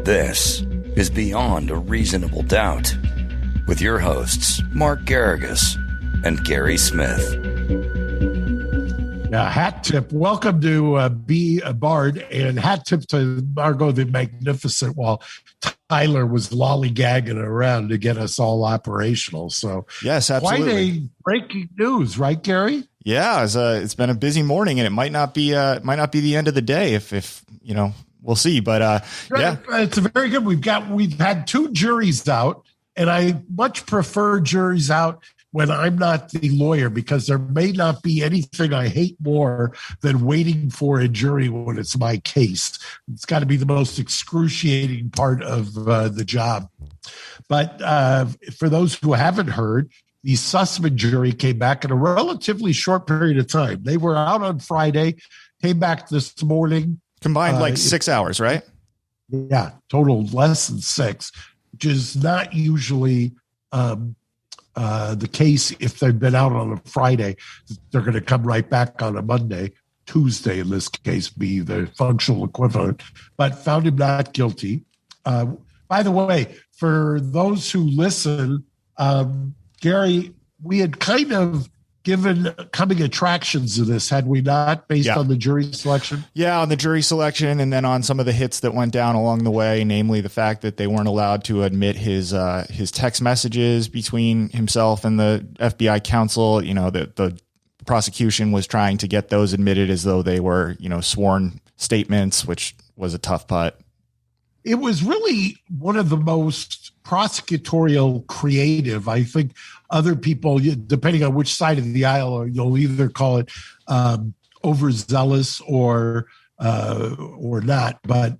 This is Beyond a Reasonable Doubt with your hosts, Mark Garrigus and Gary Smith. Hat tip. Welcome to Be a BARD, and hat tip to Margot the Magnificent while Tyler was lollygagging around to get us all operational. So yes, absolutely. Quite a breaking news, right, Gary? Yeah, it's been a busy morning, and it might not be the end of the day if you know, we'll see. But yeah, it's very good. We've had two juries out, and I much prefer juries out when I'm not the lawyer, because there may not be anything I hate more than waiting for a jury when it's my case. It's got to be the most excruciating part of the job. But for those who haven't heard, the Sussmann jury came back in a relatively short period of time. They were out on Friday, came back this morning. Combined like 6 hours, right? Yeah, total less than 6, which is not usually the case. If they've been out on a Friday, they're going to come right back on a Monday. Tuesday, in this case, be the functional equivalent, but found him not guilty. By the way, for those who listen, Gary, we had kind of given coming attractions to this, had we not, based on the jury selection? Yeah, on the jury selection, and then on some of the hits that went down along the way, namely the fact that they weren't allowed to admit his text messages between himself and the FBI counsel. You know, the prosecution was trying to get those admitted as though they were, you know, sworn statements, which was a tough putt. It was really one of the most prosecutorial creative. I think other people, depending on which side of the aisle, you'll either call it overzealous or not. But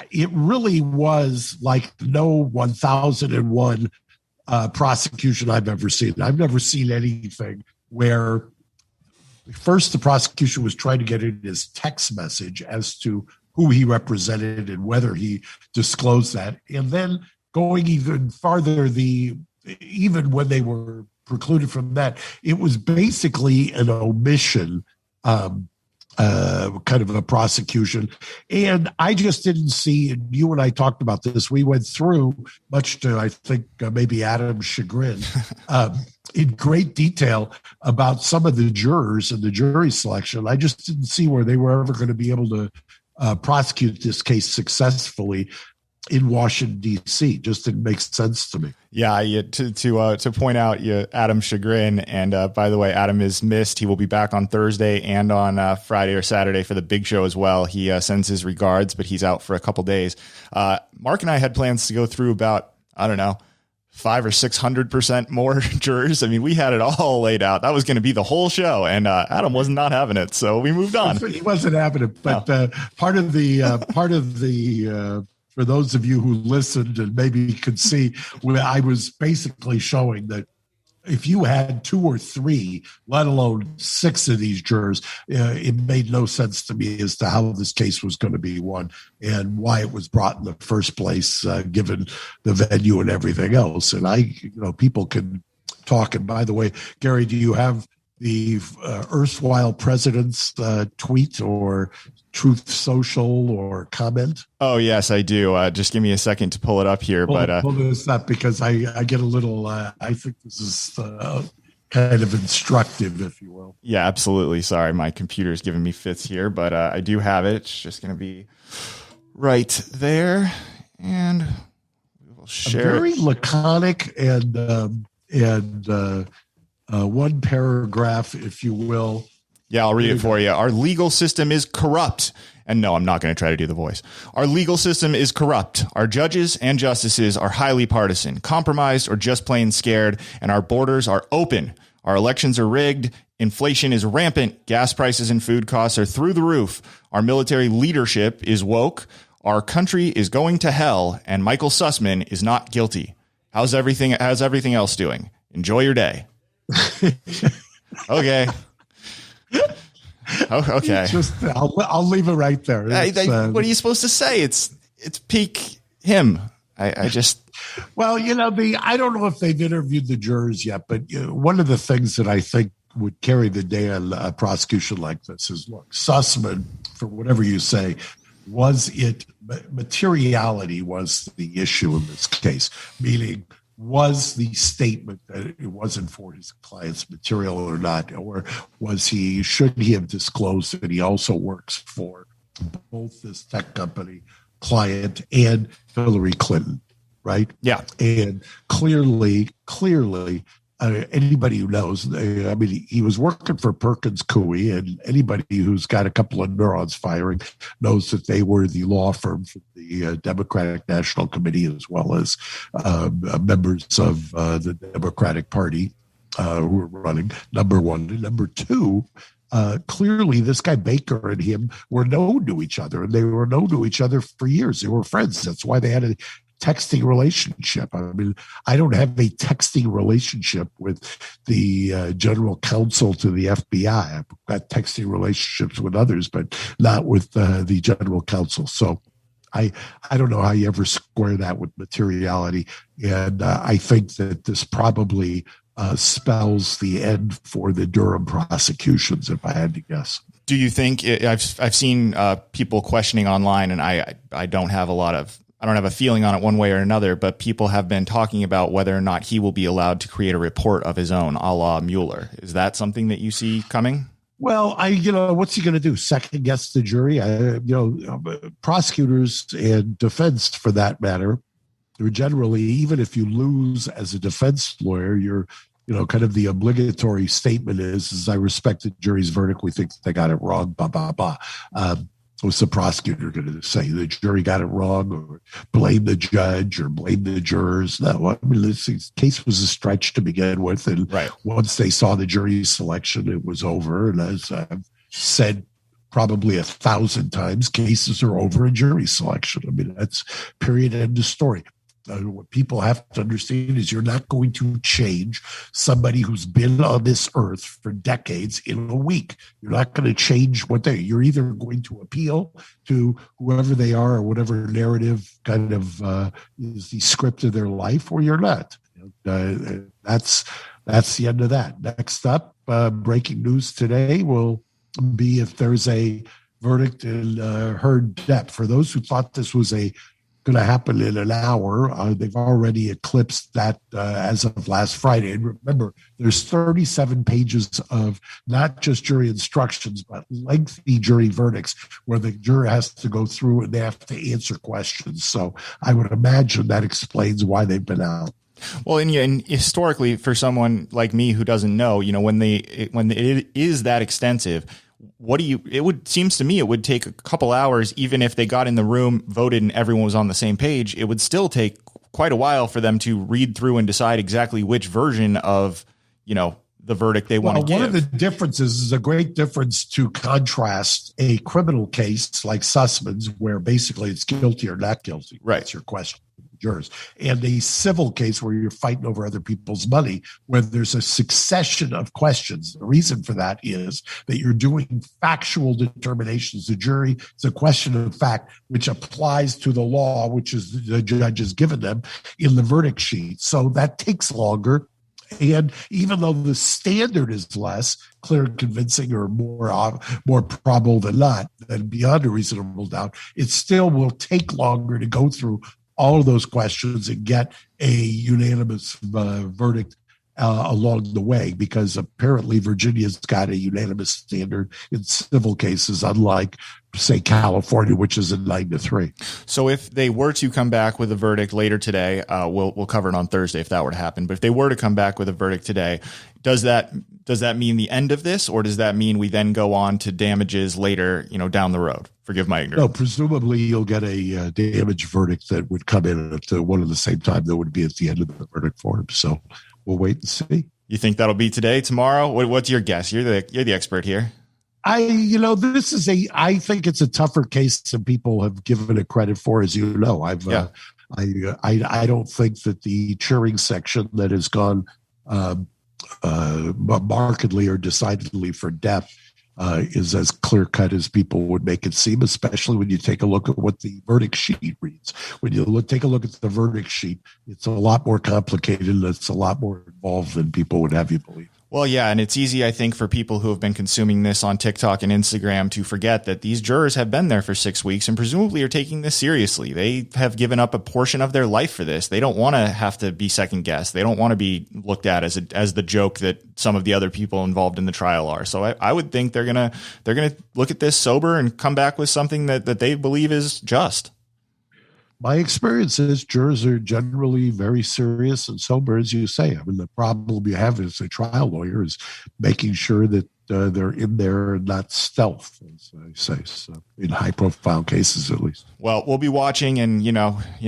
it really was like no 1001 prosecution I've ever seen. I've never seen anything where first the prosecution was trying to get in his text message as to who he represented and whether he disclosed that. And then going even farther, even when they were precluded from that, it was basically an omission, kind of a prosecution. And I just didn't see, and you and I talked about this, we went through, much to, I think, maybe Adam's chagrin, in great detail about some of the jurors and the jury selection. I just didn't see where they were ever going to be able to prosecute this case successfully in Washington, D.C. Just didn't make sense to me. Yeah, to point out Adam's chagrin. And by the way, Adam is missed. He will be back on Thursday and on Friday or Saturday for the big show as well. He sends his regards, but he's out for a couple days. Mark and I had plans to go through about, 500 or 600% more jurors. I mean, we had it all laid out. That was going to be the whole show, and Adam was not having it, so we moved on. He wasn't having it, but part of the for those of you who listened and maybe could see, I was basically showing that if you had 2 or 3, let alone 6 of these jurors, it made no sense to me as to how this case was going to be won and why it was brought in the first place, given the venue and everything else. And people can talk. And by the way, Gary, do you have the erstwhile president's tweet or Truth Social or comment? Oh, yes, I do. Just give me a second to pull it up here. Pull this up because I get a little, I think this is kind of instructive, if you will. Yeah, absolutely. Sorry, my computer's giving me fits here, but I do have it. It's just going to be right there. And we will share very laconic and one paragraph, if you will. Yeah, I'll read it for you. Our legal system is corrupt. And no, I'm not going to try to do the voice. Our legal system is corrupt. Our judges and justices are highly partisan, compromised, or just plain scared. And our borders are open. Our elections are rigged. Inflation is rampant. Gas prices and food costs are through the roof. Our military leadership is woke. Our country is going to hell. And Michael Sussmann is not guilty. How's everything else doing? Enjoy your day. Okay. Oh, okay. I'll leave it right there. What are you supposed to say? It's peak him. I just. Well, I don't know if they've interviewed the jurors yet, but one of the things that I think would carry the day on a prosecution like this is, look, Sussmann, for whatever you say, was it materiality was the issue in this case, meaning was the statement that it wasn't for his client's material or not, or should he have disclosed that he also works for both this tech company client and Hillary Clinton, right? Yeah. And clearly, anybody who knows, I mean, he was working for Perkins Coie, and anybody who's got a couple of neurons firing knows that they were the law firm for the Democratic National Committee, as well as members of the Democratic Party who were running, number one. And number two, clearly this guy Baker and him were known to each other, and they were known to each other for years. They were friends. That's why they had a texting relationship. I mean, I don't have a texting relationship with the general counsel to the FBI. I've got texting relationships with others, but not with the general counsel. So I don't know how you ever square that with materiality. And I think that this probably spells the end for the Durham prosecutions, if I had to guess. Do you think I've seen people questioning online, and I don't have a feeling on it one way or another, but people have been talking about whether or not he will be allowed to create a report of his own, a la Mueller. Is that something that you see coming? Well, what's he going to do? Second guess the jury? Prosecutors and defense, for that matter, are generally, even if you lose as a defense lawyer, you're, kind of the obligatory statement is I respect the jury's verdict. We think they got it wrong, blah, blah, blah. What's the prosecutor going to say? The jury got it wrong, or blame the judge, or blame the jurors? No, I mean, this case was a stretch to begin with. And once they saw the jury's selection, it was over. And as I've said probably 1,000 times, cases are over in jury selection. I mean, that's period, end of story. What people have to understand is you're not going to change somebody who's been on this earth for decades in a week. You're not going to change you're either going to appeal to whoever they are or whatever narrative kind of is the script of their life, or you're not. That's the end of that. Next up, breaking news today will be if there's a verdict in heard depth. For those who thought this was going to happen in an hour, they've already eclipsed that as of last Friday. And remember, there's 37 pages of not just jury instructions, but lengthy jury verdicts where the juror has to go through and they have to answer questions. So I would imagine that explains why they've been out. Well, and historically, for someone like me who doesn't know, when it is that extensive, seems to me it would take a couple hours, even if they got in the room, voted, and everyone was on the same page. It would still take quite a while for them to read through and decide exactly which version of, the verdict they want to give. One of the differences is a great difference to contrast a criminal case like Sussman's, where basically it's guilty or not guilty. Right. That's your question. Jurors, and a civil case where you're fighting over other people's money, where there's a succession of questions. The reason for that is that you're doing factual determinations. The jury is a question of fact, which applies to the law, which is the judge has given them in the verdict sheet. So that takes longer. And even though the standard is less clear and convincing, or more probable than not, than beyond a reasonable doubt, it still will take longer to go through all of those questions and get a unanimous verdict along the way, because apparently Virginia's got a unanimous standard in civil cases, unlike, say, California, which is a 9-3. So if they were to come back with a verdict later today, we'll cover it on Thursday if that were to happen. But if they were to come back with a verdict today, does that mean the end of this, or does that mean we then go on to damages later, down the road? Forgive my ignorance. No, presumably you'll get a damage verdict that would come in at one and the same time that would be at the end of the verdict form. So we'll wait and see. You think that'll be today, tomorrow? What's your guess? You're the expert here. I think it's a tougher case than people have given it credit for, as you know. I don't think that the cheering section that has gone markedly or decidedly for depth is as clear-cut as people would make it seem, especially when you take a look at what the verdict sheet reads. When you take a look at the verdict sheet, it's a lot more complicated and it's a lot more involved than people would have you believe. Well, yeah, and it's easy, I think, for people who have been consuming this on TikTok and Instagram to forget that these jurors have been there for 6 weeks and presumably are taking this seriously. They have given up a portion of their life for this. They don't want to have to be second guessed. They don't want to be looked at as the joke that some of the other people involved in the trial are. So I would think they're gonna look at this sober and come back with something that they believe is just. My experience is jurors are generally very serious and sober, as you say. I mean, the problem you have as a trial lawyer is making sure that they're in there and not stealth, as I say, so in high-profile cases at least. Well, we'll be watching, and you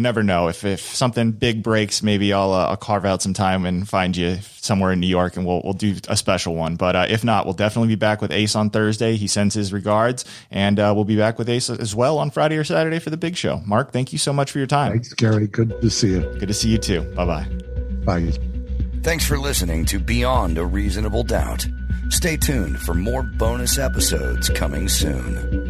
never know. If something big breaks, maybe I'll carve out some time and find you somewhere in New York, and we'll do a special one. But if not, we'll definitely be back with Ace on Thursday. He sends his regards, and we'll be back with Ace as well on Friday or Saturday for the big show. Mark, thank you so much for your time. Thanks, Gary. Good to see you. Good to see you too. Bye-bye. Bye. Thanks for listening to Beyond a Reasonable Doubt. Stay tuned for more bonus episodes coming soon.